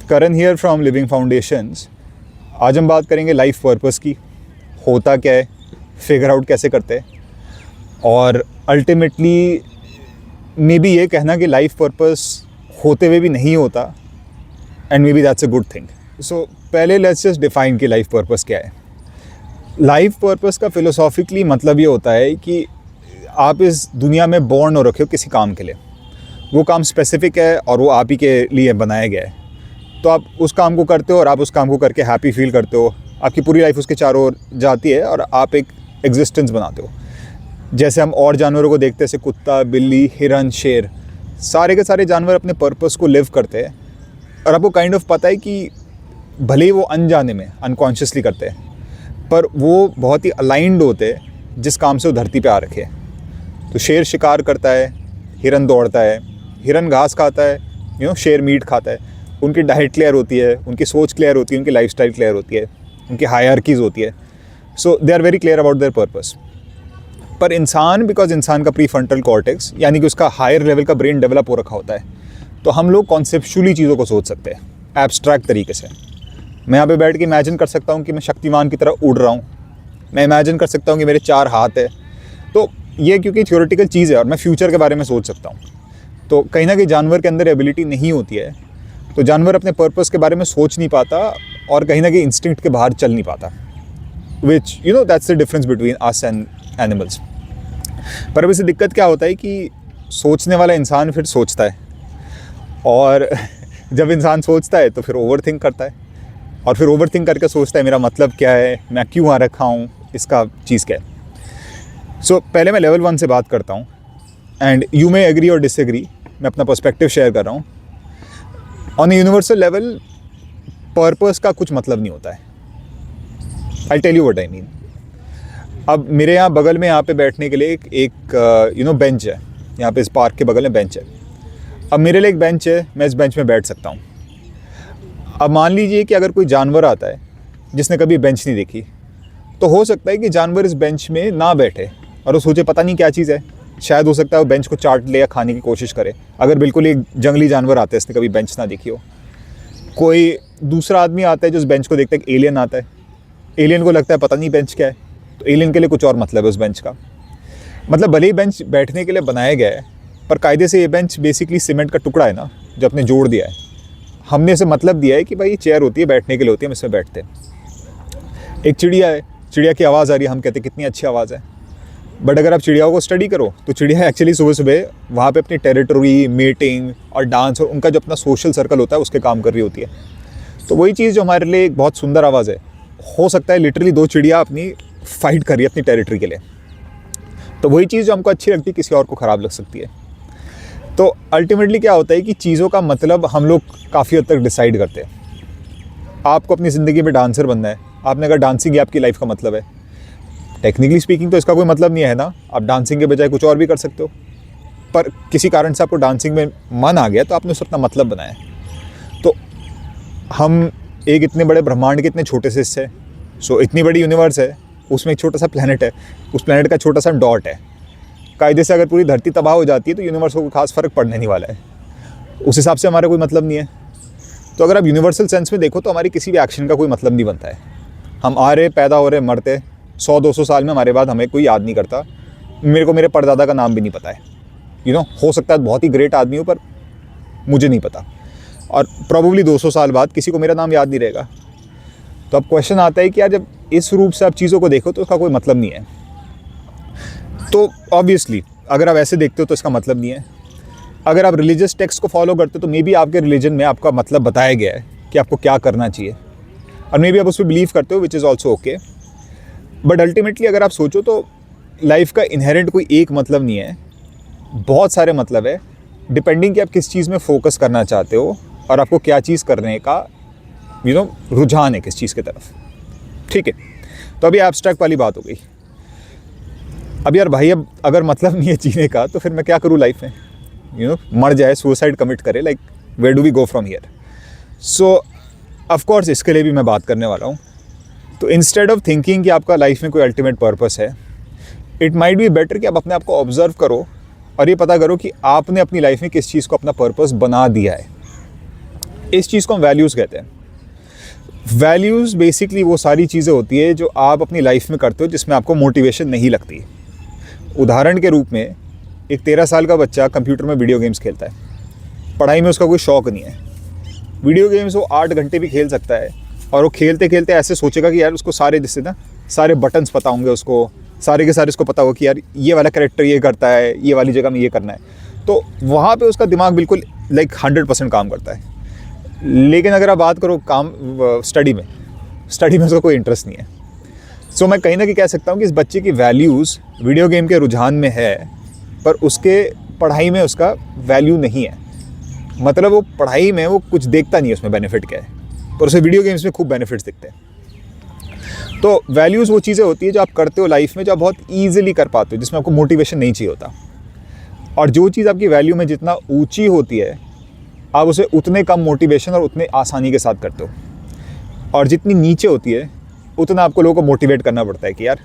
Karan here from living foundations. आज हम बात करेंगे लाइफ पर्पस की, होता क्या है, फिगर आउट कैसे करते हैं, और अल्टीमेटली मे बी ये कहना कि लाइफ पर्पस होते हुए भी नहीं होता, and maybe that's a good thing. So पहले लेट्स जस्ट डिफाइन कि लाइफ पर्पस क्या है। लाइफ पर्पस का फिलोसॉफिकली मतलब ये होता है कि आप इस दुनिया में बॉर्न हो रखे हो किसी काम के लिए। वो काम स्पेसिफिक है और वो आप ही के लिए बनाया गया है, तो आप उस काम को करते हो और आप उस काम को करके हैप्पी फील करते हो। आपकी पूरी लाइफ उसके चारों ओर जाती है और आप एक एग्जिस्टेंस बनाते हो। जैसे हम और जानवरों को देखते हैं, जैसे कुत्ता, बिल्ली, हिरन, शेर, सारे के सारे जानवर अपने पर्पस को लिव करते हैं और आपको काइंड ऑफ पता है कि भले ही वो अनजाने में अनकॉन्शियसली करते हैं, पर वो बहुत ही अलाइंड होते हैं जिस काम से वो धरती पे आ रखे हैं। तो शेर शिकार करता है, हिरन दौड़ता है, हिरन घास खाता है, शेर मीट खाता है। उनकी डाइट क्लियर होती है, उनकी सोच क्लियर होती है, उनकी लाइफस्टाइल क्लियर होती है, उनकी हायरार्कीज़ होती है। So they are very clear about their purpose. पर इंसान, बिकॉज इंसान का प्रीफ्रंटल कॉर्टेक्स यानी कि उसका हायर लेवल का ब्रेन डेवलप हो रखा होता है, तो हम लोग कॉन्सेप्चुअली चीज़ों को सोच सकते हैं एब्स्ट्रैक्ट तरीके से। मैं यहाँ पे बैठ के इमेजिन कर सकता हूँ कि मैं शक्तिमान की तरह उड़ रहा हूँ। मैं इमेजिन कर सकता हूँ कि मेरे 4 हाथ है। तो ये क्योंकि थ्योरेटिकल चीज़ है और मैं फ्यूचर के बारे में सोच सकता हूँ। तो कहीं ना कहीं जानवर के अंदर एबिलिटी नहीं होती है, तो जानवर अपने पर्पस के बारे में सोच नहीं पाता और कहीं ना कहीं इंस्टिंक्ट के बाहर चल नहीं पाता, which that's the difference between us and animals. पर अब इससे दिक्कत क्या होता है कि सोचने वाला इंसान फिर सोचता है, और जब इंसान सोचता है तो फिर ओवर थिंक करता है, और फिर ओवर थिंक करके सोचता है मेरा मतलब क्या है, मैं क्यों आ रखा हूँ, इसका चीज़ क्या है। सो पहले मैं लेवल 1 से बात करता हूँ, एंड यू मे एग्री और डिसएग्री। मैं अपना पर्सपेक्टिव शेयर कर रहा हूँ। On a universal level purpose का कुछ मतलब नहीं होता है। I tell you what I mean. अब मेरे यहाँ बगल में यहाँ पे बैठने के लिए एक बेंच है। यहाँ पे इस पार्क के बगल में बेंच है। अब मेरे लिए एक बेंच है, मैं इस बेंच में बैठ सकता हूँ। अब मान लीजिए कि अगर कोई जानवर आता है जिसने कभी बेंच नहीं देखी, तो हो सकता है कि जानवर इस बेंच में ना बैठे और वो सोचे पता नहीं क्या चीज़ है। शायद हो सकता है वो बेंच को चाट ले या खाने की कोशिश करे। अगर बिल्कुल एक जंगली जानवर आता है, इसने कभी बेंच ना देखी हो। कोई दूसरा आदमी आता है जो उस बेंच को देखता है, एक एलियन आता है। एलियन को लगता है पता नहीं बेंच क्या है, तो एलियन के लिए कुछ और मतलब है उस बेंच का। मतलब भले ही बेंच बैठने के लिए बनाया गया है, पर कायदे से ये बेंच बेसिकली सीमेंट का टुकड़ा है ना, जो आपने जोड़ दिया है। हमने इसे मतलब दिया है कि भाई ये चेयर होती है, बैठने के लिए होती है, हम इसमें बैठते हैं। एक चिड़िया है, चिड़िया की आवाज़ आ रही है, हम कहते हैं कितनी अच्छी आवाज़ है। बट अगर आप चिड़ियाओं को स्टडी करो तो चिड़िया एक्चुअली सुबह सुबह वहाँ पे अपनी टेरिटरी, मीटिंग और डांस और उनका जो अपना सोशल सर्कल होता है उसके काम कर रही होती है। तो वही चीज़ जो हमारे लिए एक बहुत सुंदर आवाज़ है, हो सकता है लिटरली 2 चिड़िया अपनी फाइट कर रही है अपनी टेरिटरी के लिए। तो वही चीज़ जो हमको अच्छी लगती है किसी और को ख़राब लग सकती है। तो अल्टीमेटली क्या होता है कि चीज़ों का मतलब हम लोग काफ़ी हद तक डिसाइड करते हैं। आपको अपनी ज़िंदगी में डांसर बनना है, आपने अगर डांसिंग ही आपकी लाइफ का मतलब है, टेक्निकली स्पीकिंग तो इसका कोई मतलब नहीं है ना। आप डांसिंग के बजाय कुछ और भी कर सकते हो, पर किसी कारण से आपको डांसिंग में मन आ गया तो आपने उसे अपना मतलब बनाया। तो हम एक इतने बड़े ब्रह्मांड के इतने छोटे से हिस्से, सो इतनी बड़ी यूनिवर्स है, उसमें एक छोटा सा प्लैनेट है, उस प्लैनेट का छोटा सा डॉट है। कायदे से अगर पूरी धरती तबाह हो जाती है तो यूनिवर्स को खास फ़र्क पड़ने नहीं वाला है, उस हिसाब से हमारा कोई मतलब नहीं है। तो अगर आप यूनिवर्सल सेंस में देखो तो हमारी किसी भी एक्शन का कोई मतलब नहीं बनता है। हम आ रहे, पैदा हो रहे, मरते, 100-200 साल में हमारे बाद हमें कोई याद नहीं करता। मेरे को मेरे परदादा का नाम भी नहीं पता है। हो सकता है बहुत ही ग्रेट आदमी हो, पर मुझे नहीं पता। और प्रॉब्ली 200 साल बाद किसी को मेरा नाम याद नहीं रहेगा। तो अब क्वेश्चन आता है कि यार जब इस रूप से आप चीज़ों को देखो तो उसका कोई मतलब नहीं है। तो ऑब्वियसली अगर आप ऐसे देखते हो तो इसका मतलब नहीं है। अगर आप रिलीजियस टेक्स्ट को फॉलो करते हो तो मे बी आपके रिलीजन में आपका मतलब बताया गया है कि आपको क्या करना चाहिए, और मे बी आप उस पर बिलीव करते हो, which is also okay. But ultimately अगर आप सोचो तो लाइफ का इनहेरेंट कोई एक मतलब नहीं है, बहुत सारे मतलब है, डिपेंडिंग कि आप किस चीज़ में फोकस करना चाहते हो और आपको क्या चीज़ करने का रुझान है किस चीज़ की तरफ। ठीक है, तो अभी एब्स्ट्रैक्ट वाली बात हो गई। अब यार भाई, अब अगर मतलब नहीं है जीने का तो फिर मैं क्या करूँ लाइफ में? मर जाए, सुसाइड कमिट करे, like where do we go from here? So of course इसके लिए भी मैं बात करने वाला हूँ। तो इंस्टेड ऑफ थिंकिंग कि आपका लाइफ में कोई अल्टीमेट पर्पस है, इट माइट बी बेटर कि आप अपने आप को ऑब्जर्व करो और ये पता करो कि आपने अपनी लाइफ में किस चीज़ को अपना पर्पस बना दिया है। इस चीज़ को हम वैल्यूज़ कहते हैं। वैल्यूज़ बेसिकली वो सारी चीज़ें होती है जो आप अपनी लाइफ में करते हो जिसमें आपको मोटिवेशन नहीं लगती। उदाहरण के रूप में एक 13 साल का बच्चा कंप्यूटर में वीडियो गेम्स खेलता है, पढ़ाई में उसका कोई शौक़ नहीं है। वीडियो गेम्स वो 8 घंटे भी खेल सकता है और वो खेलते खेलते ऐसे सोचेगा कि यार उसको सारे जिससे ना सारे बटन्स पता होंगे, उसको सारे के सारे उसको पता होगा कि यार ये वाला कैरेक्टर ये करता है, ये वाली जगह में ये करना है। तो वहाँ पे उसका दिमाग बिल्कुल 100% काम करता है। लेकिन अगर आप बात करो स्टडी में उसका कोई इंटरेस्ट नहीं है। सो मैं कहीं ना कहीं कह सकता हूँ कि इस बच्चे की वैल्यूज़ वीडियो गेम के रुझान में है, पर उसके पढ़ाई में उसका वैल्यू नहीं है। मतलब वो पढ़ाई में वो कुछ देखता नहीं है उसमें बेनिफिट क्या है, पर उसे वीडियो गेम्स में खूब बेनिफिट्स दिखते हैं। तो वैल्यूज़ वो चीज़ें होती है जो आप करते हो लाइफ में, जो आप बहुत ईजिली कर पाते हो, जिसमें आपको मोटिवेशन नहीं चाहिए होता। और जो चीज़ आपकी वैल्यू में जितना ऊंची होती है, आप उसे उतने कम मोटिवेशन और उतने आसानी के साथ करते हो। और जितनी नीचे होती है उतना आपको लोगों को मोटिवेट करना पड़ता है कि यार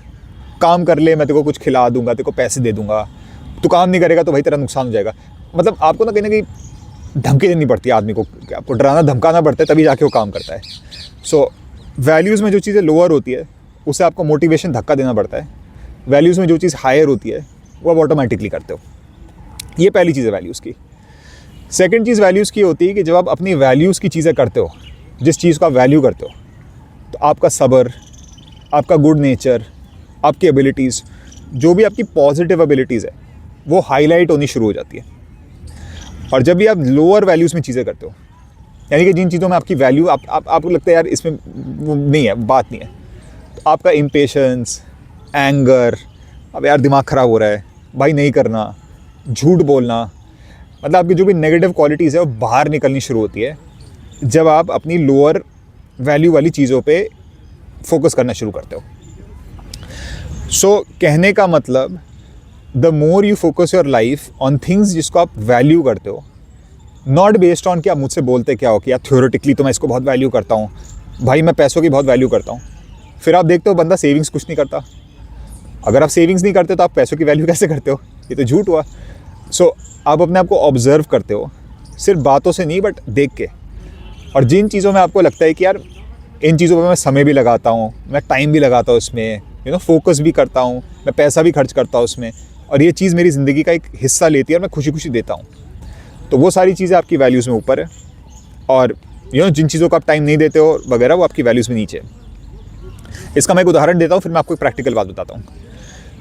काम कर ले, मैं तेरे को कुछ खिला दूंगा, तेरे को पैसे दे दूंगा, तू काम नहीं करेगा तो भाई तेरा नुकसान हो जाएगा। मतलब आपको ना कहीं धमकी देनी पड़ती है आदमी को, आपको डराना धमकाना पड़ता है, तभी जाके वो काम करता है। सो वैल्यूज़ में जो चीज़ें लोअर होती है उसे आपको मोटिवेशन धक्का देना पड़ता है। वैल्यूज़ में जो चीज़ हायर होती है वो आप ऑटोमेटिकली करते हो। ये पहली चीज़ है वैल्यूज़ की। सेकंड चीज़ वैल्यूज़ की होती है कि जब आप अपनी वैल्यूज़ की चीज़ें करते हो, जिस चीज़ को आप वैल्यू करते हो, तो आपका सब्र, आपका गुड नेचर, आपकी एबिलिटीज़, जो भी आपकी पॉजिटिव एबिलिटीज़ है वो हाईलाइट होनी शुरू हो जाती है। और जब भी आप लोअर वैल्यूज़ में चीज़ें करते हो, यानी कि जिन चीज़ों में आपकी वैल्यू आपको लगता है यार इसमें वो नहीं है, बात नहीं है, तो आपका इम्पेशेंस, एंगर, अब यार दिमाग ख़राब हो रहा है भाई, नहीं करना, झूठ बोलना, मतलब आपकी जो भी नेगेटिव क्वालिटीज़ है वो बाहर निकलनी शुरू होती है जब आप अपनी लोअर वैल्यू वाली चीज़ों पे फोकस करना शुरू करते हो। सो कहने का मतलब, the more you focus your life on things जिसको आप वैल्यू करते हो, नॉट बेस्ड ऑन कि आप मुझसे बोलते क्या हो कि यार थ्योरेटिकली तो मैं इसको बहुत वैल्यू करता हूँ, भाई मैं पैसों की बहुत वैल्यू करता हूँ। फिर आप देखते हो बंदा सेविंग्स कुछ नहीं करता। अगर आप सेविंग्स नहीं करते तो आप पैसों की वैल्यू कैसे करते हो? ये तो झूठ हुआ। सो आप अपने आप को ऑब्जर्व करते हो, सिर्फ बातों से नहीं बट देख के। और जिन चीज़ों में आपको लगता है कि यार इन चीज़ों पर मैं समय भी लगाता हूँ, मैं टाइम भी लगाता हूँ इसमें, फोकस भी करता हूँ, मैं पैसा भी खर्च करता हूँ उसमें, और ये चीज़ मेरी ज़िंदगी का एक हिस्सा लेती है और मैं खुशी खुशी देता हूँ, तो वो सारी चीज़ें आपकी वैल्यूज़ में ऊपर है। और जिन चीज़ों को आप टाइम नहीं देते हो वगैरह, वो आपकी वैल्यूज़ में नीचे है। इसका मैं एक उदाहरण देता हूँ, फिर मैं आपको एक प्रैक्टिकल बात बताता हूँ।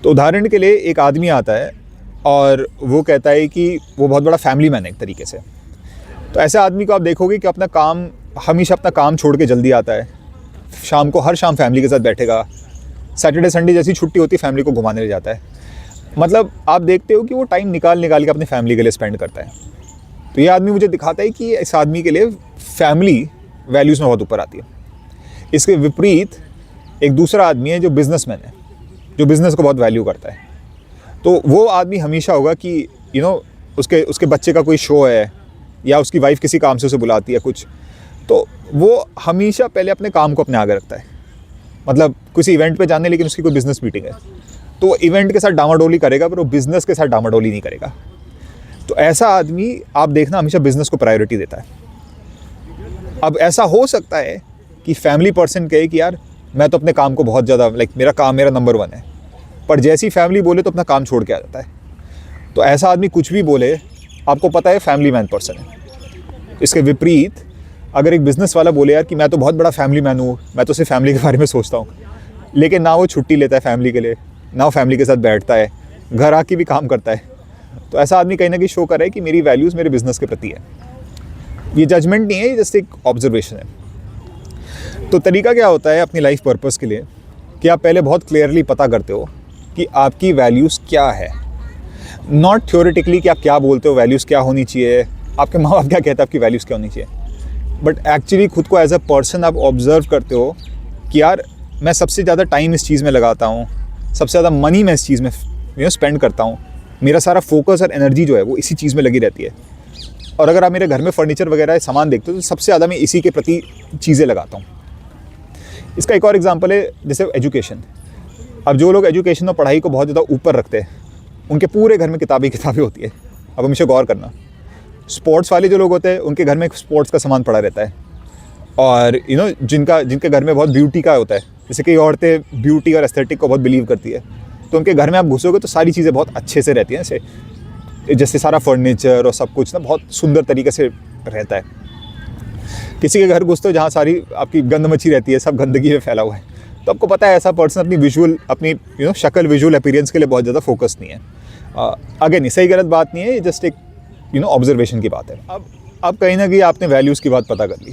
तो उदाहरण के लिए एक आदमी आता है और वो कहता है कि वो बहुत बड़ा फैमिली मैन है एक तरीके से। तो ऐसे आदमी को आप देखोगे कि हमेशा अपना काम छोड़ के जल्दी आता है, हर शाम फैमिली के साथ बैठेगा, सैटरडे संडे जैसी छुट्टी होती है फैमिली को घुमाने ले जाता है। मतलब आप देखते हो कि वो टाइम निकाल के अपनी फैमिली के लिए स्पेंड करता है। तो ये आदमी मुझे दिखाता है कि इस आदमी के लिए फैमिली वैल्यूज़ में बहुत ऊपर आती है। इसके विपरीत एक दूसरा आदमी है जो बिजनेसमैन है, जो बिज़नेस को बहुत वैल्यू करता है। तो वो आदमी हमेशा होगा कि उसके बच्चे का कोई शो है या उसकी वाइफ किसी काम से उसे बुलाती है कुछ, तो वो हमेशा पहले अपने काम को अपने आगे रखता है। मतलब किसी इवेंट पे जाने, लेकिन उसकी कोई बिज़नेस मीटिंग है तो वो इवेंट के साथ डामाडोली करेगा, पर वो बिज़नेस के साथ डामाडोली नहीं करेगा। तो ऐसा आदमी आप देखना हमेशा बिज़नेस को प्रायोरिटी देता है। अब ऐसा हो सकता है कि फैमिली पर्सन कहे कि यार मैं तो अपने काम को बहुत ज़्यादा मेरा काम मेरा नंबर 1 है, पर जैसी फैमिली बोले तो अपना काम छोड़ के आ जाता है। तो ऐसा आदमी कुछ भी बोले, आपको पता है फैमिली मैन पर्सन है। इसके विपरीत अगर एक बिज़नेस वाला बोले यार कि मैं तो बहुत बड़ा फैमिली मैन हूँ, मैं तो सिर्फ फैमिली के बारे में सोचता हूँ, लेकिन ना वो छुट्टी लेता है फैमिली के लिए, ना वो फैमिली के साथ बैठता है, घर आके भी काम करता है, तो ऐसा आदमी कहीं ना कहीं शो कर रहा है कि मेरी वैल्यूज़ मेरे बिज़नेस के प्रति है। ये जजमेंट नहीं है, ये जस्ट एक ऑब्जर्वेशन है। तो तरीका क्या होता है अपनी लाइफ पर्पस के लिए कि आप पहले बहुत क्लियरली पता करते हो कि आपकी वैल्यूज़ क्या है, नॉट थ्योरेटिकली कि आप क्या बोलते हो वैल्यूज़ क्या होनी चाहिए, आपके माँ बाप क्या कहते हैं आपकी वैल्यूज़ क्या होनी चाहिए, बट एक्चुअली खुद को एज अ पर्सन आप ऑब्जर्व करते हो कि यार मैं सबसे ज़्यादा टाइम इस चीज़ में लगाता हूँ, सबसे ज़्यादा मनी मैं इस चीज़ में स्पेंड करता हूँ, मेरा सारा फोकस और एनर्जी जो है वो इसी चीज़ में लगी रहती है। और अगर आप मेरे घर में फर्नीचर वगैरह सामान देखते हो तो सबसे ज़्यादा मैं इसी के प्रति चीज़ें लगाता हूँ। इसका एक और एग्जांपल है जैसे एजुकेशन। अब जो लोग एजुकेशन और पढ़ाई को बहुत ज़्यादा ऊपर रखते हैं, उनके पूरे घर में किताबें होती है। अब हमेशा गौर करना, स्पोर्ट्स वाले जो लोग होते हैं उनके घर में स्पोर्ट्स का सामान पड़ा रहता है, और जिनके घर में बहुत ब्यूटी का होता है, जैसे कई औरतें ब्यूटी और एस्थेटिक को बहुत बिलीव करती है, तो उनके घर में आप घुसोगे तो सारी चीज़ें बहुत अच्छे से रहती हैं, जैसे सारा फर्नीचर और सब कुछ ना बहुत सुंदर तरीके से रहता है। किसी के घर घुसते हो जहाँ सारी आपकी गंद मची रहती है, सब गंदगी में फैला हुआ है, तो आपको पता है ऐसा पर्सन अपनी शक्ल विजुअल अपीयरेंस के लिए बहुत ज़्यादा फोकस नहीं है। अगेन सही गलत बात नहीं है, ये जस्ट एक ऑब्जर्वेशन की बात है। अब कहीं ना कहीं आपने वैल्यूज़ की बात पता कर ली,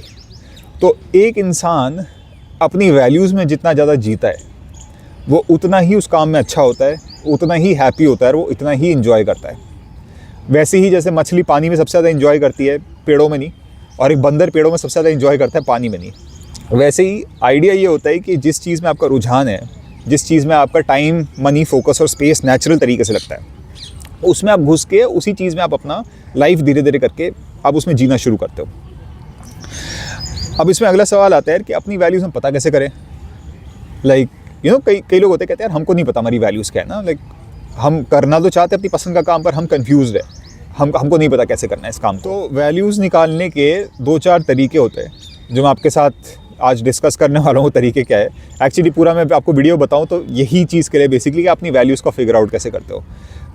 तो एक इंसान अपनी वैल्यूज़ में जितना ज़्यादा जीता है वो उतना ही उस काम में अच्छा होता है, उतना ही हैप्पी होता है, और वो इतना ही इंजॉय करता है। वैसे ही जैसे मछली पानी में सबसे ज़्यादा इंजॉय करती है, पेड़ों में नहीं, और एक बंदर पेड़ों में सबसे ज़्यादा इंजॉय करता है, पानी में नहीं। वैसे ही आइडिया ये होता है कि जिस चीज़ में आपका रुझान है, जिस चीज़ में आपका टाइम, मनी, फोकस और स्पेस नेचुरल तरीके से लगता है, उसमें आप घुस के उसी चीज़ में आप अपना लाइफ धीरे धीरे करके आप उसमें जीना शुरू करते हो। अब इसमें अगला सवाल आता है कि अपनी वैल्यूज़ हम पता कैसे करें। कई लोग होते कहते हैं यार हमको नहीं पता हमारी वैल्यूज़ क्या है ना, हम करना तो चाहते हैं अपनी पसंद का काम, पर हम कंफ्यूज है, हमको नहीं पता कैसे करना है इस काम। तो वैल्यूज़ निकालने के 2-4 तरीके होते हैं जो मैं आपके साथ आज डिस्कस करने वाला हूँ। तरीके क्या है, एक्चुअली पूरा मैं आपको वीडियो बताऊँ तो यही चीज़ के लिए बेसिकली कि अपनी वैल्यूज़ को फिगर आउट कैसे करते हो।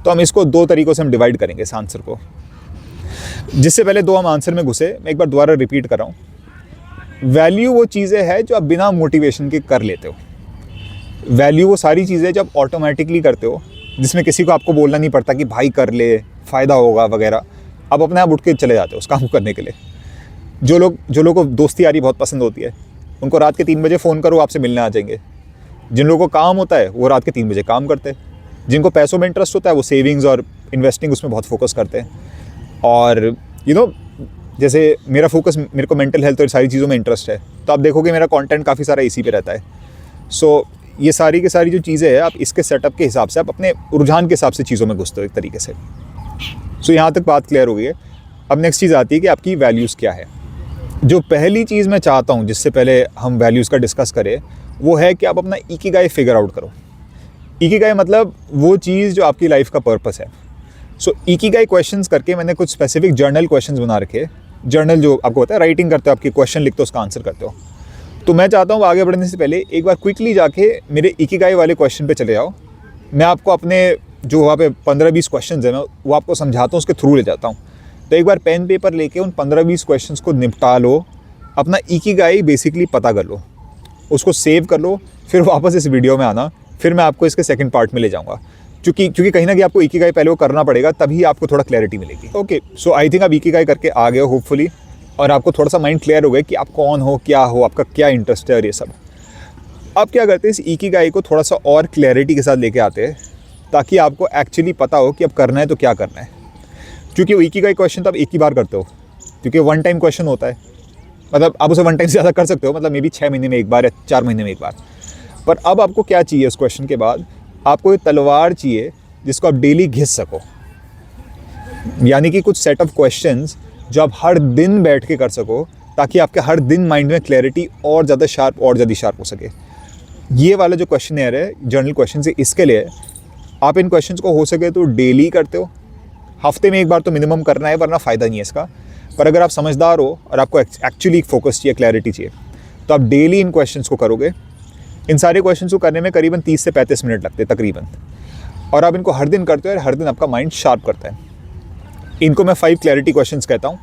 तो हम इसको 2 तरीक़ों से हम डिवाइड करेंगे इस आंसर को। जिससे पहले 2 हम आंसर में घुसे, मैं एक बार दोबारा रिपीट कर रहा हूँ। वैल्यू वो चीज़ें हैं जो आप बिना मोटिवेशन के कर लेते हो। वैल्यू वो सारी चीज़ें जो आप ऑटोमेटिकली करते हो, जिसमें किसी को आपको बोलना नहीं पड़ता कि भाई कर ले, फ़ायदा होगा वगैरह, आप अपने आप उठ के चले जाते हो उस काम को करने के लिए। जो लोगों को दोस्ती यारी बहुत पसंद होती है, उनको रात के 3 बजे फ़ोन करो, आपसे मिलने आ जाएंगे। जिन लोगों को काम होता है वो रात के 3 बजे काम करते हैं। जिनको पैसों में इंटरेस्ट होता है वो सेविंग्स और इन्वेस्टिंग उसमें बहुत फोकस करते हैं। और जैसे मेरा फोकस, मेरे को मेंटल हेल्थ और सारी चीज़ों में इंटरेस्ट है, तो आप देखोगे मेरा कंटेंट काफ़ी सारा इसी पे रहता है। सो ये सारी की सारी जो चीज़ें हैं, आप इसके सेटअप के हिसाब से, आप अपने रुझान के हिसाब से चीज़ों में घुसते हो एक तरीके से। सो यहाँ तक बात क्लियर हो गई है। अब नेक्स्ट चीज़ आती है कि आपकी वैल्यूज़ क्या है। जो पहली चीज़ मैं चाहता हूँ जिससे पहले हम वैल्यूज़ का डिस्कस करें, वो है कि आप अपना इकिगाई फिगर आउट करो। इकिगाई मतलब वो चीज़ जो आपकी लाइफ का पर्पस है। सो इकिगाई क्वेश्चंस करके मैंने कुछ स्पेसिफिक जर्नल क्वेश्चंस बना रखे। जर्नल जो आपको पता है, राइटिंग करते हो, आपके क्वेश्चन लिखते हो, उसका आंसर करते हो। तो मैं चाहता हूँ आगे बढ़ने से पहले एक बार क्विकली जाके मेरे इकिगाई वाले क्वेश्चन पे चले जाओ। मैं आपको अपने जो वहाँ पे 15-20 क्वेश्चन है, मैं वो आपको समझाता हूँ, उसके थ्रू ले जाता हूँ। तो एक बार पेन पेपर लेके उन 15-20 क्वेश्चंस को निपटा लो, अपना इकिगाई बेसिकली पता कर लो, उसको सेव कर लो, फिर वापस इस वीडियो में आना, फिर मैं आपको इसके सेकंड पार्ट में ले जाऊँगा। क्योंकि कहीं ना कहीं आपको इकिगाई पहले वो करना पड़ेगा, तभी आपको थोड़ा क्लैरिटी मिलेगी। ओके, सो आई थिंक आप इकिगाई करके आ गए हो होपफुली, और आपको थोड़ा सा माइंड क्लियर हो गया कि आप कौन हो, क्या हो, आपका क्या इंटरेस्ट है और ये सब। अब क्या करते हैं, इस इकिगाई को थोड़ा सा और क्लैरिटी के साथ लेके आते हैं, ताकि आपको एक्चुअली पता हो कि अब करना है तो क्या करना है। क्योंकि वो इकिगाई क्वेश्चन तो आप एक ही बार करते हो, क्योंकि 1 टाइम क्वेश्चन होता है। मतलब आप उसे 1 टाइम से ज़्यादा कर सकते हो, मतलब मे बी 6 महीने में एक बार या 4 महीने में एक बार। पर अब आपको क्या चाहिए उस क्वेश्चन के बाद, आपको एक तलवार चाहिए जिसको आप डेली घिस सको। यानी कि कुछ सेट ऑफ क्वेश्चंस जो आप हर दिन बैठ के कर सको, ताकि आपके हर दिन माइंड में क्लैरिटी और ज़्यादा शार्प हो सके। ये वाला जो क्वेश्चनर है, जर्नल क्वेश्चन है, इसके लिए आप इन क्वेश्चंस को हो सके तो डेली करते हो। हफ्ते में एक बार तो मिनिमम करना है, वरना फ़ायदा नहीं है इसका। पर अगर आप समझदार हो और आपको एक्चुअली फोकस चाहिए, क्लैरिटी चाहिए, तो आप डेली इन क्वेश्चंस को करोगे। इन सारे क्वेश्चंस को करने में करीबन 30 से 35 मिनट लगते हैं तकरीबन, और आप इनको हर दिन करते हो और हर दिन आपका माइंड शार्प करता है। इनको मैं 5 क्लैरिटी क्वेश्चंस कहता हूँ।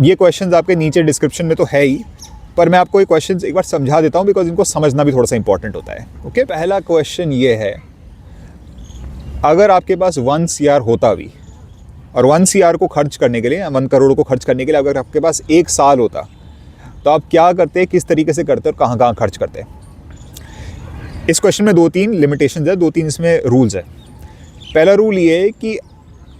ये क्वेश्चंस आपके नीचे डिस्क्रिप्शन में तो है ही, पर मैं आपको ये क्वेश्चंस एक बार समझा देता हूँ, बिकॉज इनको समझना भी थोड़ा सा इंपॉर्टेंट होता है। ओके, पहला क्वेश्चन ये है, अगर आपके पास 1 CR होता भी, और 1 CR को खर्च करने के लिए, 1 करोड़ को खर्च करने के लिए अगर आपके पास 1 साल होता, तो आप क्या करते, किस तरीके से करते और कहाँ कहाँ खर्च करते। इस क्वेश्चन में 2-3 लिमिटेशंस है, 2-3 इसमें रूल्स है। पहला रूल ये है कि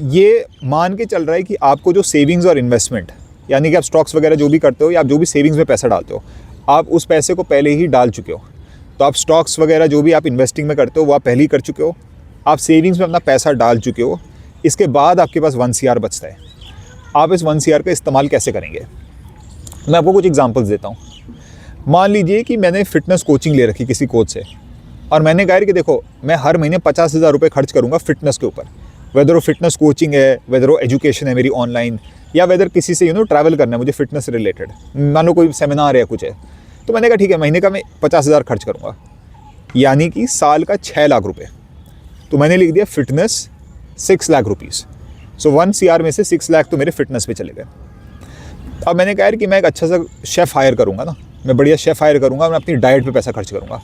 ये मान के चल रहा है कि आपको जो सेविंग्स और इन्वेस्टमेंट, यानी कि आप स्टॉक्स वगैरह जो भी करते हो या आप जो भी सेविंग्स में पैसा डालते हो, आप उस पैसे को पहले ही डाल चुके हो। तो आप स्टॉक्स वगैरह जो भी आप इन्वेस्टिंग में करते हो वो आप पहले ही कर चुके हो, आप सेविंग्स में अपना पैसा डाल चुके हो। इसके बाद आपके पास 1 CR बचता है। आप इस 1 CR का इस्तेमाल कैसे करेंगे, मैं आपको कुछ एग्जांपल्स देता हूँ। मान लीजिए कि मैंने फ़िटनेस कोचिंग ले रखी किसी कोच से, और मैंने कहा कि देखो मैं हर महीने 50,000 रुपये खर्च करूँगा फ़िटनेस के ऊपर, वेदर वो फिटनेस कोचिंग है, वेदर वो एजुकेशन है मेरी ऑनलाइन, या वेदर किसी से ट्रैवल करना है मुझे फिटनेस रिलेटेड, मान लो कोई सेमिनार है कुछ है, तो मैंने कहा ठीक है महीने का मैं 50,000 खर्च करूँगा, यानी कि साल का 6 लाख रुपये। तो मैंने लिख दिया फिटनेस 6 लाख रुपीज़। सो 1 CR में से 6 लाख तो मेरे फिटनेस पे चले गए। अब मैंने कहा यार कि मैं एक अच्छा सा शेफ़ हायर करूँगा ना, मैं बढ़िया शेफ़ हायर करूँगा, मैं अपनी डाइट पे पैसा खर्च करूँगा।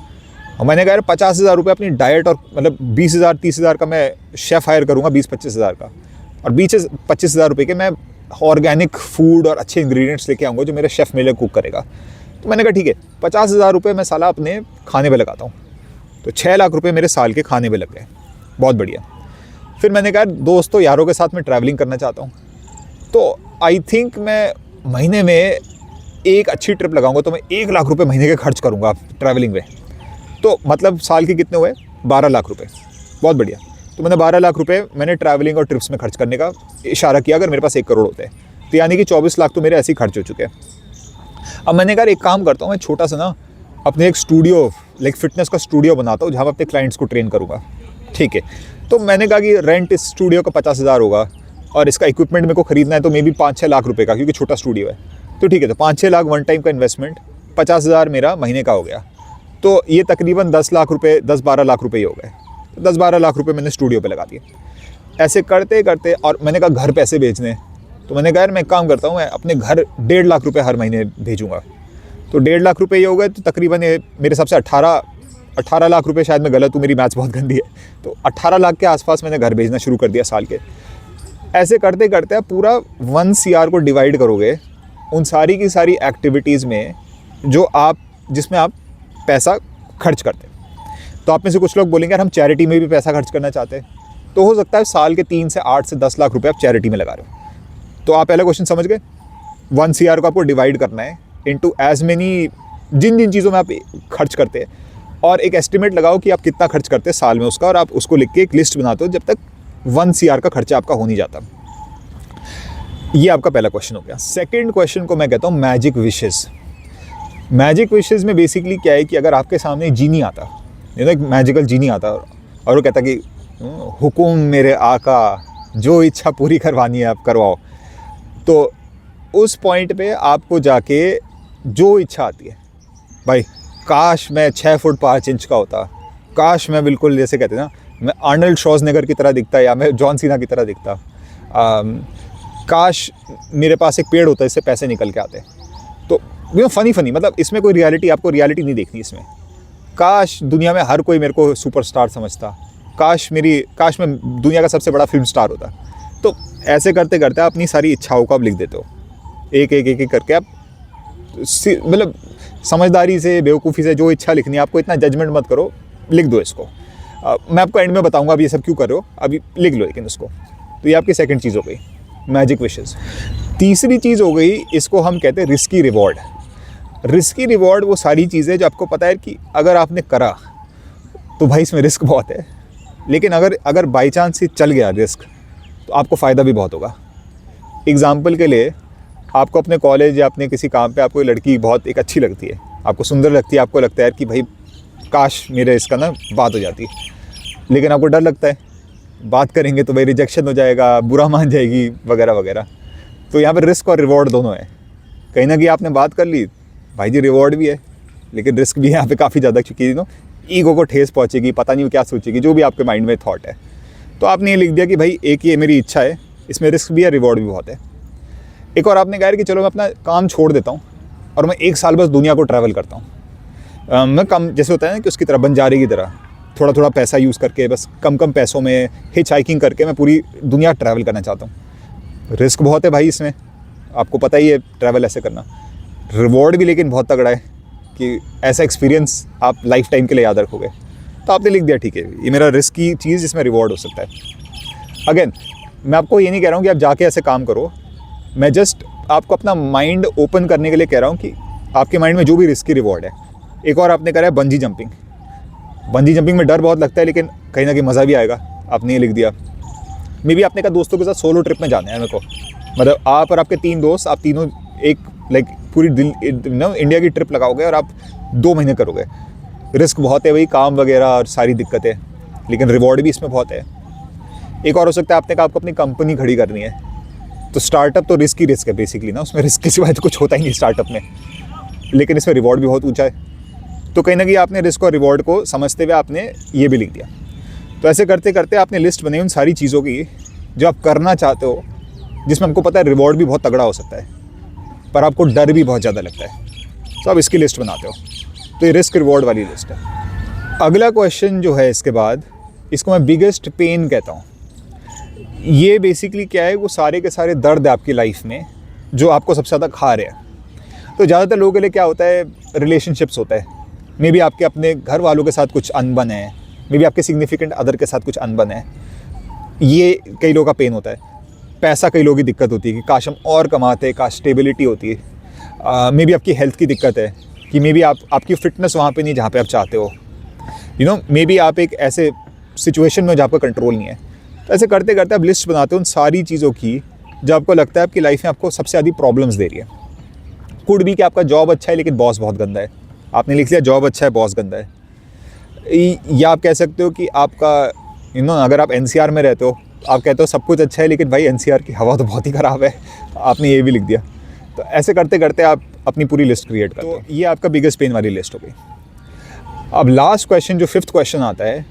और मैंने कहा यार 50,000 रुपये अपनी डाइट और मतलब 20,000 30,000 का मैं शेफ़ हायर करूँगा, 20-25,000 का, और 20-25,000 रुपये के मैं ऑर्गेनिक फूड और अच्छे इंग्रेडिएंट्स लेके आऊँगा जो मेरे शेफ़ मेरे लिए कुक करेगा। तो मैंने कहा ठीक है 50,000 रुपये मैं साला अपने खाने पे लगाता हूँ, तो 6 लाख रुपये मेरे साल के खाने पे लग गए। बहुत बढ़िया। फिर मैंने कहा दोस्तों यारों के साथ मैं ट्रैवलिंग करना चाहता हूँ, तो आई थिंक मैं महीने में एक अच्छी ट्रिप लगाऊंगा तो मैं 1 लाख रुपए महीने के खर्च करूँगा ट्रैवलिंग में। तो मतलब साल के कितने हुए? 12 लाख रुपए। बहुत बढ़िया। तो मैंने 12 लाख रुपए मैंने ट्रैवलिंग और ट्रिप्स में खर्च करने का इशारा किया। अगर मेरे पास 1 करोड़ होते हैं तो यानी कि 24 लाख तो मेरे ऐसे ही खर्च हो चुके हैं। अब मैंने कहा एक काम करता हूँ, मैं छोटा सा ना अपने एक स्टूडियो, लाइक फिटनेस का स्टूडियो बनाता हूँ जहाँ मैं अपने क्लाइंट्स को ट्रेन करूँगा। ठीक है, तो मैंने कहा कि रेंट इस स्टूडियो का 50,000 होगा और इसका इक्विपमेंट मेरे को खरीदना है तो मे बी 5-6 लाख रुपए का, क्योंकि छोटा स्टूडियो है। तो ठीक है, तो 5-6 लाख वन टाइम का इन्वेस्टमेंट, 50,000 मेरा महीने का हो गया, तो ये तकरीबन 10 लाख रुपये 10-12 लाख रुपये ही हो गए। तो 10-12 लाख रुपये मैंने स्टूडियो पे लगा दिए। ऐसे करते करते, और मैंने कहा घर पैसे भेजने, तो मैंने कहा यार मैं एक काम करता हूँ, मैं अपने घर 1.5 लाख रुपये हर महीने भेजूँगा। तो 1.5 लाख रुपये ये हो गए, तो तकरीबन मेरे हिसाब से 18 लाख रुपये, शायद मैं गलत हूँ, मेरी मैथ्स बहुत गंदी है, तो 18 लाख के आसपास मैंने घर भेजना शुरू कर दिया साल के। ऐसे करते करते आप पूरा 1 CR को डिवाइड करोगे उन सारी की सारी एक्टिविटीज़ में जिसमें आप पैसा खर्च करते हैं। तो आप में से कुछ लोग बोलेंगे यार हम चैरिटी में भी पैसा खर्च करना चाहते हैं, तो हो सकता है साल के 3 से 8 से 10 लाख रुपए आप चैरिटी में लगा रहे हो। तो आप पहला क्वेश्चन समझ गए। 1 CR को आपको डिवाइड करना है इनटू एज मेनी, जिन जिन चीज़ों में आप खर्च करते हैं, और एक एस्टिमेट लगाओ कि आप कितना खर्च करते हैं साल में उसका, और आप उसको लिख के एक लिस्ट बनाते हो जब तक 1 CR का खर्चा आपका हो नहीं जाता। ये आपका पहला क्वेश्चन हो गया। सेकंड क्वेश्चन को मैं कहता हूँ मैजिक विशेस। मैजिक विशेस में बेसिकली क्या है कि अगर आपके सामने जीनी आता, एक मैजिकल जीनी आता और वो कहता कि हुकुम मेरे आका, जो इच्छा पूरी करवानी है आप करवाओ, तो उस पॉइंट पे आपको जाके जो इच्छा आती है, भाई काश मैं 6 फुट 5 इंच का होता, काश मैं बिल्कुल जैसे कहते हैं ना, मैं आर्नल्ड श्वार्ज़नेगर की तरह दिखता या मैं जॉन सीना की तरह दिखता, काश मेरे पास एक पेड़ होता इससे पैसे निकल के आते। तो फ़नी मतलब इसमें कोई रियलिटी, आपको रियलिटी नहीं देखनी इसमें। काश दुनिया में हर कोई मेरे को सुपरस्टार समझता, काश मैं दुनिया का सबसे बड़ा फिल्म स्टार होता। तो ऐसे करते करते आप अपनी सारी इच्छाओं को आप लिख देते हो, एक एक करके आप, मतलब समझदारी से बेवकूफ़ी से जो इच्छा लिखनी है, आपको इतना जजमेंट मत करो, लिख दो इसको। मैं आपको एंड में बताऊंगा अब ये सब क्यों कर रहे हो, अभी लिख लो लेकिन उसको। तो ये आपकी सेकंड चीज़ हो गई, मैजिक विशेस। तीसरी चीज़ हो गई, इसको हम कहते हैं रिस्की रिवॉर्ड। रिस्की रिवॉर्ड वो सारी चीज़ें जो आपको पता है कि अगर आपने करा तो भाई इसमें रिस्क बहुत है, लेकिन अगर बाई चांस ही चल गया रिस्क तो आपको फ़ायदा भी बहुत होगा। एग्ज़ाम्पल के लिए, आपको अपने कॉलेज या अपने किसी काम पे आपको लड़की बहुत एक अच्छी लगती है, आपको सुंदर लगती है, आपको लगता है कि भाई काश मेरे इसका ना बात हो जाती, लेकिन आपको डर लगता है बात करेंगे तो भाई रिजेक्शन हो जाएगा, बुरा मान जाएगी वगैरह वगैरह। तो यहाँ पर रिस्क और रिवॉर्ड दोनों है। कहीं ना कहीं आपने बात कर ली, भाई जी रिवॉर्ड भी है लेकिन रिस्क भी है यहाँ पे काफ़ी ज़्यादा, क्योंकि ईगो को ठेस पहुँचेगी, पता नहीं वो क्या सोचेगी, जो भी आपके माइंड में थॉट है। तो आपने ये लिख दिया कि भाई एक ये मेरी इच्छा है, इसमें रिस्क भी है, रिवॉर्ड भी बहुत है। एक और आपने कहा कि चलो मैं अपना काम छोड़ देता हूँ और मैं 1 साल बस दुनिया को ट्रैवल करता हूँ। मैं कम, जैसे होता है ना कि उसकी तरह बंजारे की तरह थोड़ा थोड़ा पैसा यूज़ करके, बस कम पैसों में हिच हाइकिंग करके मैं पूरी दुनिया ट्रैवल करना चाहता हूँ। रिस्क बहुत है भाई इसमें, आपको पता ही है ट्रैवल ऐसे करना। रिवॉर्ड भी लेकिन बहुत तगड़ा है कि ऐसा एक्सपीरियंस आप लाइफ टाइम के लिए याद रखोगे। तो आपने लिख दिया ठीक है, ये मेरा रिस्क की चीज़ जिसमें रिवॉर्ड हो सकता है। अगेन मैं आपको ये नहीं कह रहा हूँ कि आप जाके ऐसे काम करो, मैं जस्ट आपको अपना माइंड ओपन करने के लिए कह रहा हूँ कि आपके माइंड में जो भी रिस्की रिवॉर्ड है। एक और आपने करा है बंजी जंपिंग। बंजी जंपिंग में डर बहुत लगता है लेकिन कहीं ना कहीं मज़ा भी आएगा, आपने ये लिख दिया। मे बी आपने कहा दोस्तों के साथ सोलो ट्रिप में जाना है मेरे को, मतलब आप और आपके 3 दोस्त, आप तीनों एक पूरी इंडिया की ट्रिप लगाओगे और आप 2 महीने करोगे। रिस्क बहुत है भाई, काम वगैरह और सारी दिक्कतें, लेकिन रिवॉर्ड भी इसमें बहुत है। एक और हो सकता है आपने कहा आपको अपनी कंपनी खड़ी करनी है, तो स्टार्टअप तो रिस्क ही रिस्क है बेसिकली ना, उसमें रिस्क के सिवाय तो कुछ होता ही नहीं स्टार्टअप में, लेकिन इसमें रिवॉर्ड भी बहुत ऊंचा है। तो कहीं ना कहीं आपने रिस्क और रिवॉर्ड को समझते हुए आपने ये भी लिख दिया। तो ऐसे करते करते आपने लिस्ट बनाई उन सारी चीज़ों की जो आप करना चाहते हो, जिसमें हमको पता है रिवॉर्ड भी बहुत तगड़ा हो सकता है पर आपको डर भी बहुत ज़्यादा लगता है, तो आप इसकी लिस्ट बनाते हो। तो ये रिस्क रिवॉर्ड वाली लिस्ट है। अगला क्वेश्चन जो है इसके बाद, इसको मैं बिगेस्ट पेन कहता हूँ। ये बेसिकली क्या है, वो सारे के सारे दर्द है आपकी लाइफ में जो आपको सबसे ज़्यादा खा रहे हैं। तो ज़्यादातर लोगों के लिए क्या होता है, रिलेशनशिप्स होता है, मे बी आपके अपने घर वालों के साथ कुछ अनबन है, मे बी आपके सिग्निफिकेंट अदर के साथ कुछ अनबन है, ये कई लोगों का पेन होता है। पैसा कई लोगों की दिक्कत होती है कि काश हम और कमाते, काश स्टेबिलिटी होती है। मे बी आपकी हेल्थ की दिक्कत है कि मे बी आपकी फिटनेस वहाँ पे नहीं जहाँ पे आप चाहते हो, मे बी आप एक ऐसे सिचुएशन में जहाँ आपका कंट्रोल नहीं है। तो ऐसे करते करते आप लिस्ट बनाते हो उन सारी चीज़ों की जो आपको लगता है आपकी लाइफ में आपको सबसे ज़्यादा प्रॉब्लम्स दे रही है। कुड भी कि आपका जॉब अच्छा है लेकिन बॉस बहुत गंदा है, आपने लिख लिया जॉब अच्छा है बॉस गंदा है। या आप कह सकते हो कि आपका अगर आप NCR में रहते हो, आप कहते हो सब कुछ अच्छा है लेकिन भाई NCR की हवा तो बहुत ही ख़राब है, आपने ये भी लिख दिया। तो ऐसे करते करते आप अपनी पूरी लिस्ट क्रिएट करते हो। तो ये आपका बिगेस्ट पेन वाली लिस्ट हो गई। अब लास्ट क्वेश्चन जो 5th क्वेश्चन आता है,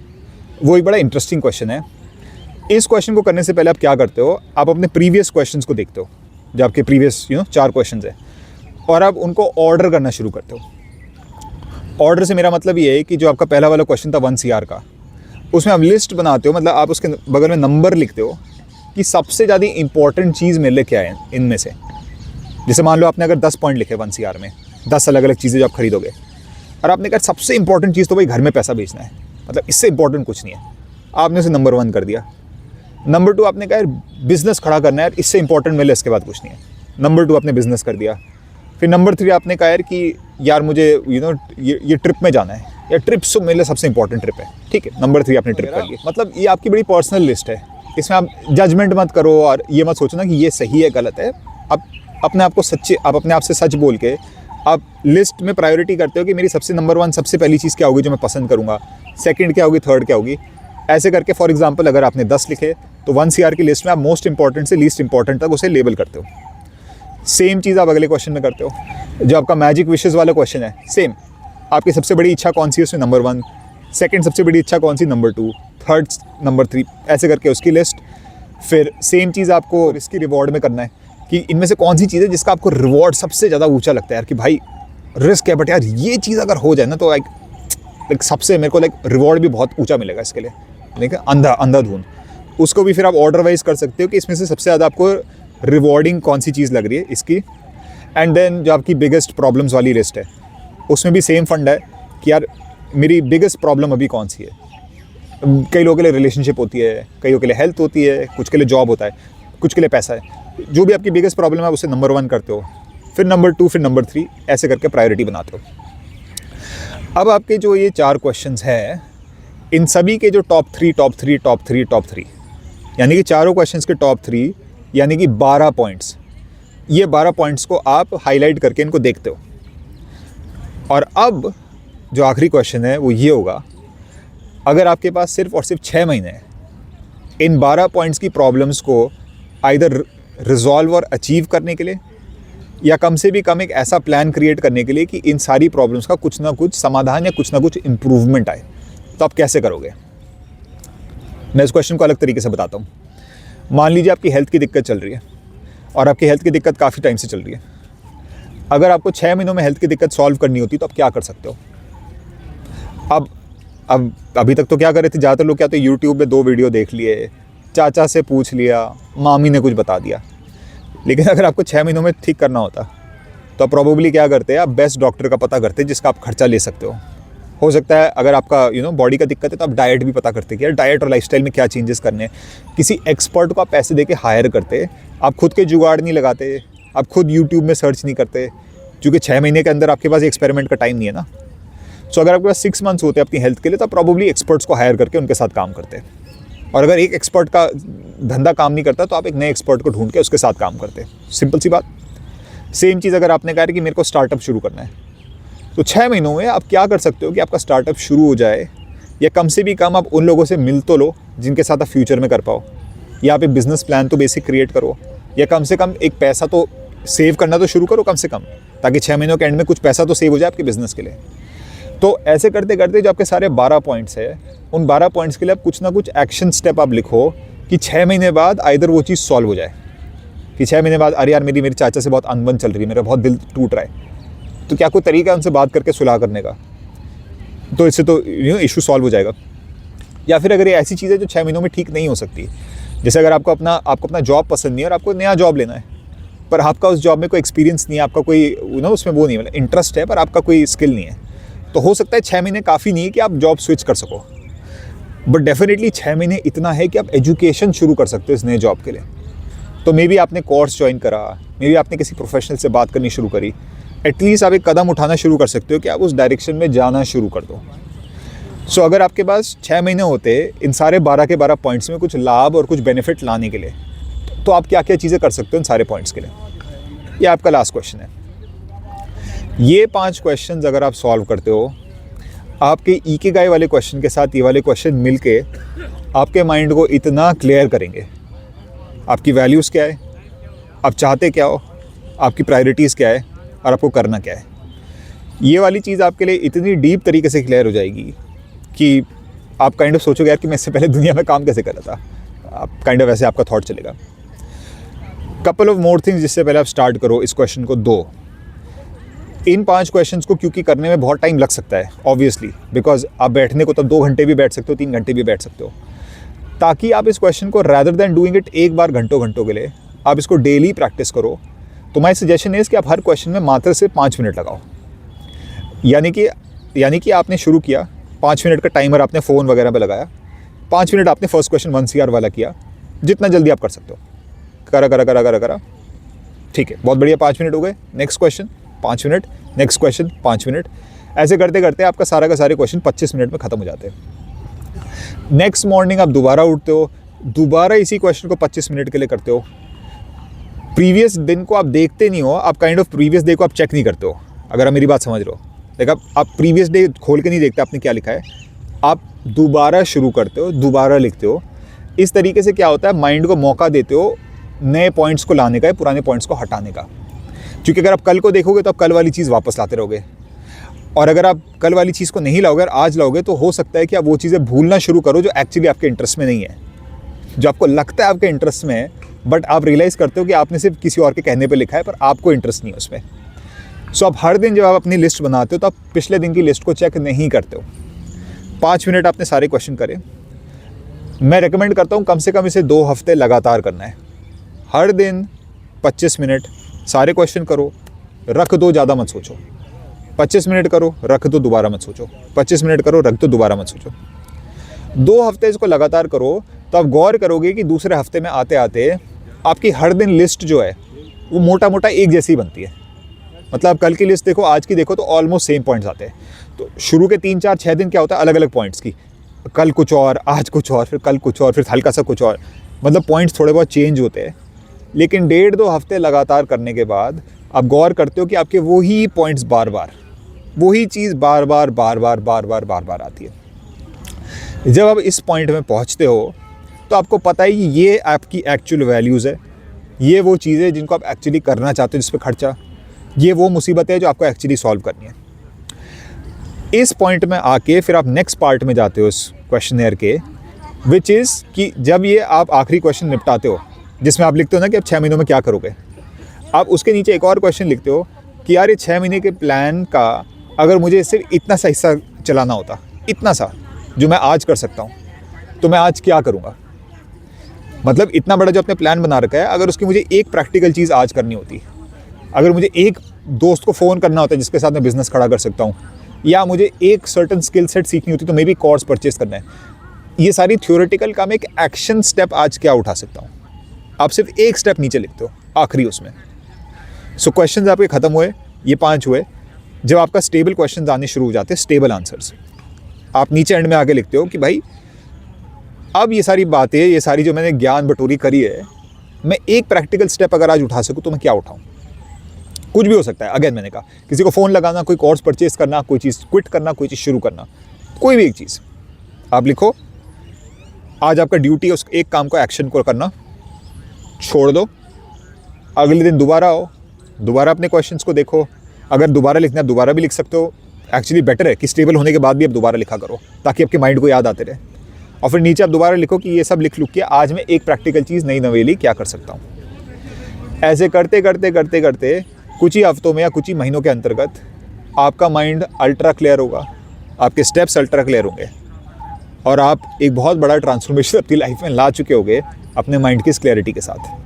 वो एक बड़ा इंटरेस्टिंग क्वेश्चन है। इस क्वेश्चन को करने से पहले आप क्या करते हो, आप अपने प्रीवियस क्वेश्चंस को देखते हो, जो आपके प्रीवियस 4 क्वेश्चंस है, और आप उनको ऑर्डर करना शुरू करते हो। ऑर्डर से मेरा मतलब ये है कि जो आपका पहला वाला क्वेश्चन था 1 CR का, उसमें आप लिस्ट बनाते हो, मतलब आप उसके बगल में नंबर लिखते हो कि सबसे ज़्यादा इंपॉर्टेंट चीज़ मेरे लिए क्या है इनमें से। जैसे मान लो आपने अगर 10 पॉइंट लिखे 1 CR में, 10 अलग अलग चीज़ें जो आप खरीदोगे, और आपने कहा सबसे इंपॉर्टेंट चीज़ तो भाई घर में पैसा भेजना है, मतलब इससे इंपॉर्टेंट कुछ नहीं है, आपने उसे नंबर 1 कर दिया। नंबर 2 आपने कहा यार बिज़नेस खड़ा करना है, इससे इंपॉर्टेंट मेरे लिए इसके बाद कुछ नहीं है, नंबर 2 आपने बिज़नेस कर दिया। फिर नंबर 3 आपने कहा यार कि यार मुझे ये ट्रिप में जाना है, या ट्रिप्स तो मेरे लिए सबसे इंपॉर्टेंट ट्रिप है, ठीक है, नंबर 3 आपने ट्रिप कर लिया। मतलब ये आपकी बड़ी पर्सनल लिस्ट है, इसमें आप जजमेंट मत करो और ये मत सोचना कि ये सही है गलत है। आप अपने आप से सच बोल के आप लिस्ट में प्रायोरिटी करते हो कि मेरी सबसे नंबर 1 सबसे पहली चीज़ क्या होगी जो मैं पसंद करूँगा, सेकंड क्या होगी, थर्ड क्या होगी, ऐसे करके। फॉर एग्जांपल अगर आपने 10 लिखे तो 1 CR की लिस्ट में आप मोस्ट इंपॉर्टेंट से लीस्ट इंपॉर्टेंट तक उसे लेबल करते हो। सेम चीज़ आप अगले क्वेश्चन में करते हो। जो आपका मैजिक विशेज़ वाला क्वेश्चन है, सेम, आपकी सबसे बड़ी इच्छा कौन सी है उसमें नंबर 1, सेकंड सबसे बड़ी इच्छा कौन सी नंबर 2, थर्ड नंबर 3, ऐसे करके उसकी लिस्ट। फिर सेम चीज़ आपको इसकी रिवॉर्ड में करना है कि इनमें से कौन सी चीज़ है जिसका आपको रिवॉर्ड सबसे ज़्यादा ऊंचा लगता है, यार कि भाई रिस्क है बट यार ये चीज़ अगर हो जाए ना तो लाइक सबसे मेरे को रिवॉर्ड भी बहुत ऊंचा मिलेगा इसके लिए, लेकिन अंधाधुंध। उसको भी फिर आप ऑर्डर वाइज कर सकते हो कि इसमें से सबसे ज़्यादा आपको रिवॉर्डिंग कौन सी चीज़ लग रही है इसकी। एंड देन जो आपकी बिगेस्ट प्रॉब्लम्स वाली लिस्ट है, उसमें भी सेम फंड है कि यार मेरी बिगेस्ट प्रॉब्लम अभी कौन सी है। कई लोगों के लिए रिलेशनशिप होती है, कईयों के लिए हेल्थ होती है, कुछ के लिए जॉब होता है, कुछ के लिए पैसा है। जो भी आपकी बिगेस्ट प्रॉब्लम है उसे नंबर 1 करते हो, फिर नंबर 2, फिर नंबर 3, ऐसे करके प्रायोरिटी बनाते हो। अब आपके जो ये 4 क्वेश्चंस हैं, इन सभी के जो टॉप 3 यानी कि चारों क्वेश्चंस के टॉप 3 यानी कि 12 पॉइंट्स, ये 12 पॉइंट्स को आप हाईलाइट करके इनको देखते हो। और अब जो आखिरी क्वेश्चन है वो ये होगा, अगर आपके पास सिर्फ और सिर्फ 6 महीने हैं इन 12 पॉइंट्स की प्रॉब्लम्स को आइदर रिजॉल्व और अचीव करने के लिए, या कम से भी कम एक ऐसा प्लान क्रिएट करने के लिए कि इन सारी प्रॉब्लम्स का कुछ ना कुछ समाधान या कुछ ना कुछ इम्प्रूवमेंट आए, तो आप कैसे करोगे? मैं इस क्वेश्चन को अलग तरीके से बताता हूँ। मान लीजिए आपकी हेल्थ की दिक्कत चल रही है और आपकी हेल्थ की दिक्कत काफ़ी टाइम से चल रही है। अगर आपको 6 महीनों में हेल्थ की दिक्कत सॉल्व करनी होती तो आप क्या कर सकते हो? अब अभी तक तो क्या कर रहे थे ज़्यादातर लोग, क्या तो यूट्यूब पे 2 वीडियो देख लिए, चाचा से पूछ लिया, मामी ने कुछ बता दिया। लेकिन अगर आपको 6 महीनों में ठीक करना होता तो आप प्रॉबेबली क्या करते हैं, आप बेस्ट डॉक्टर का पता करते हैं जिसका आप खर्चा ले सकते हो सकता है अगर आपका बॉडी का दिक्कत है तो आप डाइट भी पता करते कि यार डाइट और लाइफस्टाइल में क्या चेंजेस करने हैं। किसी एक्सपर्ट को आप पैसे दे के हायर करते, आप खुद के जुगाड़ नहीं लगाते, आप खुद यूट्यूब में सर्च नहीं करते, क्योंकि 6 महीने के अंदर आपके पास एक्सपेरिमेंट का टाइम नहीं है ना। सो अगर आपके पास 6 मंथ्स होते हैं अपनी हेल्थ के लिए तो आप प्रॉबेबली एक्सपर्ट्स को हायर करके उनके साथ काम करते। और अगर एक एक्सपर्ट का धंधा काम नहीं करता तो आप एक नए एक्सपर्ट को ढूंढ के उसके साथ काम करते। सिंपल सी बात। सेम चीज़ अगर आपने कहा कि मेरे को स्टार्टअप शुरू करना है तो 6 महीनों में आप क्या कर सकते हो कि आपका स्टार्टअप शुरू हो जाए, या कम से भी कम आप उन लोगों से मिल तो लो जिनके साथ आप फ्यूचर में कर पाओ, या आप एक बिज़नेस प्लान तो बेसिक क्रिएट करो, या कम से कम एक पैसा तो सेव करना तो शुरू करो कम से कम, ताकि 6 महीनों के एंड में कुछ पैसा तो सेव हो जाए आपके बिजनेस के लिए। तो ऐसे करते करते जो आपके सारे 12 पॉइंट्स है, उन 12 पॉइंट्स के लिए आप कुछ ना कुछ एक्शन स्टेप आप लिखो कि 6 महीने बाद आइदर वो चीज़ सॉल्व हो जाए, कि 6 महीने बाद अरे यार मेरे चाचा से बहुत अनबन चल रही है, मेरा बहुत दिल टूट रहा है, तो क्या कोई तरीका है उनसे बात करके सुलह करने का, तो इससे तो इशू सॉल्व हो जाएगा। या फिर अगर ये ऐसी चीज़ है जो 6 महीनों में ठीक नहीं हो सकती, जैसे अगर आपको अपना जॉब पसंद नहीं है और आपको नया जॉब लेना है, पर आपका उस जॉब में कोई एक्सपीरियंस नहीं है, आपका कोई उसमें वो नहीं है, मतलब इंटरेस्ट है पर आपका कोई स्किल नहीं है, तो हो सकता है 6 महीने काफ़ी नहीं है कि आप जॉब स्विच कर सको। बट डेफिनेटली 6 महीने इतना है कि आप एजुकेशन शुरू कर सकते हो इस नए जॉब के लिए। तो मे बी आपने कोर्स ज्वाइन करा, मे बी आपने किसी प्रोफेशनल से बात करनी शुरू करी, एटलीस्ट आप एक कदम उठाना शुरू कर सकते हो कि आप उस डायरेक्शन में जाना शुरू कर दो। सो अगर आपके पास 6 महीने होते इन सारे 12 के 12 पॉइंट्स में कुछ लाभ और कुछ बेनिफिट लाने के लिए, तो आप क्या क्या चीज़ें कर सकते हो इन सारे पॉइंट्स के लिए। ये आपका लास्ट क्वेश्चन है। ये 5 क्वेश्चंस अगर आप सॉल्व करते हो, आपके इकिगाई वाले क्वेश्चन के साथ ये वाले क्वेश्चन मिलके आपके माइंड को इतना क्लियर करेंगे, आपकी वैल्यूज़ क्या है, आप चाहते क्या हो, आपकी प्रायोरिटीज़ क्या है और आपको करना क्या है। ये वाली चीज़ आपके लिए इतनी डीप तरीके से क्लियर हो जाएगी कि आप काइंड ऑफ सोचोगे यार कि मैं इससे पहले दुनिया में काम कैसे कर रहा था, आप काइंड ऑफ ऐसे आपका थॉट चलेगा। कपल ऑफ मोर थिंग्स जिससे पहले आप स्टार्ट करो इस क्वेश्चन को दो। इन 5 क्वेश्चंस को क्योंकि करने में बहुत टाइम लग सकता है ऑब्वियसली, बिकॉज आप बैठने को तब 2 घंटे भी बैठ सकते हो, 3 घंटे भी बैठ सकते हो, ताकि आप इस क्वेश्चन को रादर देन डूइंग इट एक बार घंटों के लिए आप इसको डेली प्रैक्टिस करो। तो माय सजेशन इज़ कि आप हर क्वेश्चन में मात्र से 5 मिनट लगाओ। यानी कि आपने शुरू किया, 5 मिनट का टाइमर आपने फ़ोन वगैरह पे लगाया, 5 मिनट आपने फर्स्ट क्वेश्चन 1 CR वाला किया, जितना जल्दी आप कर सकते हो, करा, ठीक है, बहुत बढ़िया, 5 मिनट हो गए। Next question 5 minute, next question 5 minute, ऐसे करते करते आपका सारा का सारे क्वेश्चन 25 मिनट में ख़त्म हो जाते हैं। नेक्स्ट मॉर्निंग आप दोबारा उठते हो, दोबारा इसी क्वेश्चन को 25 मिनट के लिए करते हो। प्रीवियस दिन को आप देखते नहीं हो, आप काइंड ऑफ प्रीवियस डे को आप चेक नहीं करते हो, अगर आप मेरी बात समझ रहे हो। देखा, आप प्रीवियस डे खोल के नहीं देखते आपने क्या लिखा है, आप दोबारा शुरू करते हो, दोबारा लिखते हो। इस तरीके से क्या होता है, माइंड को मौका देते हो नए पॉइंट्स को लाने का, पुराने पॉइंट्स को हटाने का। क्योंकि अगर आप कल को देखोगे तो आप कल वाली चीज़ वापस लाते रहोगे, और अगर आप कल वाली चीज़ को नहीं लाओगे और आज लाओगे तो हो सकता है कि आप वो चीज़ें भूलना शुरू करो जो एक्चुअली आपके इंटरेस्ट में नहीं है, जो आपको लगता है आपके इंटरेस्ट में है, बट आप रियलाइज़ करते हो कि आपने सिर्फ किसी और के कहने पे लिखा है पर आपको इंटरेस्ट नहीं है उसमें। सो आप हर दिन जब आप अपनी लिस्ट बनाते हो तो आप पिछले दिन की लिस्ट को चेक नहीं करते हो। 5 मिनट आपने सारे क्वेश्चन करे। मैं रेकमेंड करता हूँ कम से कम इसे 2 हफ्ते लगातार करना है। हर दिन 25 मिनट सारे क्वेश्चन करो, रख दो, ज़्यादा मत सोचो। 25 मिनट करो, रख दो, दोबारा मत सोचो। 25 मिनट करो, रख दो, दोबारा मत सोचो। 2 हफ्ते इसको लगातार करो तो आप गौर करोगे कि दूसरे हफ्ते में आते आते आपकी हर दिन लिस्ट जो है वो मोटा मोटा एक जैसी बनती है। मतलब आप कल की लिस्ट देखो, आज की देखो तो ऑलमोस्ट सेम पॉइंट्स आते हैं। तो शुरू के 3, 4, 6 दिन क्या होता है, अलग अलग पॉइंट्स की, कल कुछ और, आज कुछ और, फिर कल कुछ और, फिर हल्का सा कुछ और, मतलब पॉइंट्स थोड़े बहुत चेंज होते हैं। लेकिन 1.5-2 हफ्ते लगातार करने के बाद आप गौर करते हो कि आपके वही पॉइंट्स बार बार, वही चीज़ बार बार आती है। जब आप इस पॉइंट में पहुंचते हो तो आपको पता है कि ये आपकी एक्चुअल वैल्यूज़ है, ये वो चीज़ें जिनको आप एक्चुअली करना चाहते हो, जिस पे खर्चा, ये वो मुसीबत है जो आपको एक्चुअली सॉल्व करनी है। इस पॉइंट में आके फिर आप नेक्स्ट पार्ट में जाते हो इस क्वेश्चनेयर के, विच इज़ कि जब ये आप आखिरी क्वेश्चन निपटाते हो जिसमें आप लिखते हो ना कि आप 6 महीनों में क्या करोगे, आप उसके नीचे एक और क्वेश्चन लिखते हो कि यार ये 6 महीने के प्लान का अगर मुझे सिर्फ इतना सा हिस्सा चलाना होता, इतना सा जो मैं आज कर सकता हूँ, तो मैं आज क्या करूँगा। मतलब इतना बड़ा जो आपने प्लान बना रखा है, अगर उसकी मुझे एक प्रैक्टिकल चीज़ आज करनी होती, अगर मुझे एक दोस्त को फ़ोन करना होता है जिसके साथ मैं बिज़नेस खड़ा कर सकता हूँ, या मुझे एक सर्टन स्किल सेट सीखनी होती तो मे बी कोर्स परचेस करना है। ये सारी थ्योरेटिकल का मैं एक एक्शन स्टेप आज क्या उठा सकता हूँ, आप सिर्फ एक स्टेप नीचे लिखते हो आखिरी उसमें। सो क्वेश्चंस आपके ख़त्म हुए, ये 5 हुए। जब आपका स्टेबल क्वेश्चंस आने शुरू हो जाते हैं, स्टेबल आंसर्स, आप नीचे एंड में आगे लिखते हो कि भाई अब ये सारी बातें, ये सारी जो मैंने ज्ञान बटोरी करी है, मैं एक प्रैक्टिकल स्टेप अगर आज उठा सकूँ तो मैं क्या उठाऊँ। कुछ भी हो सकता है, अगेन मैंने कहा, किसी को फ़ोन लगाना, कोई कोर्स परचेस करना, कोई चीज़ क्विट करना, कोई चीज़ शुरू करना, कोई भी एक चीज़ आप लिखो। आज आपका ड्यूटी है उस एक काम को, एक्शन को करना, छोड़ दो, अगले दिन दोबारा आओ, दोबारा अपने क्वेश्चंस को देखो। अगर दोबारा लिखना है दोबारा भी लिख सकते हो। एक्चुअली बेटर है कि स्टेबल होने के बाद भी आप दोबारा लिखा करो, ताकि आपके माइंड को याद आते रहे। और फिर नीचे आप दोबारा लिखो कि ये सब लिख के आज मैं एक प्रैक्टिकल चीज़ नई नवेली क्या कर सकता हूँ। ऐसे करते करते करते करते कुछ ही हफ्तों में या कुछ ही महीनों के अंतर्गत आपका माइंड अल्ट्रा क्लियर होगा, आपके स्टेप्स अल्ट्रा क्लियर होंगे और आप एक बहुत बड़ा ट्रांसफॉर्मेशन अपनी लाइफ में ला चुके होंगे अपने माइंड की इस क्लैरिटी के साथ।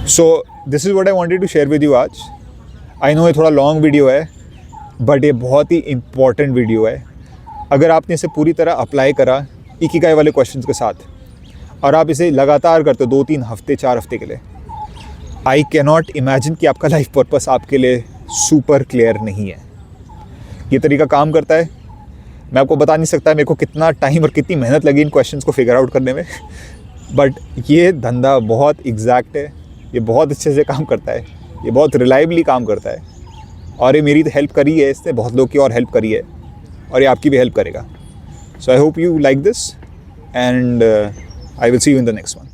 So this is what I wanted to share with you आज। आई नो ये थोड़ा लॉन्ग वीडियो है, बट ये बहुत ही इम्पॉर्टेंट वीडियो है। अगर आपने इसे पूरी तरह अप्लाई करा इकिगाई वाले क्वेश्चंस के साथ और आप इसे लगातार करते हो 2-3 हफ्ते 4 हफ्ते के लिए, आई कैन नॉट इमेजिन कि आपका लाइफ पर्पस आपके लिए सुपर क्लियर नहीं है। ये तरीका काम करता है। मैं आपको बता नहीं सकता मेरे को कितना टाइम और कितनी मेहनत लगी इन क्वेश्चंस को फिगर आउट करने में, बट ये धंधा बहुत एग्जैक्ट है, ये बहुत अच्छे से काम करता है, ये बहुत रिलायबली काम करता है और ये मेरी तो हेल्प करी है, इसने बहुत लोग की और हेल्प करी है और ये आपकी भी हेल्प करेगा। So I hope you like this and I will see you in the next one.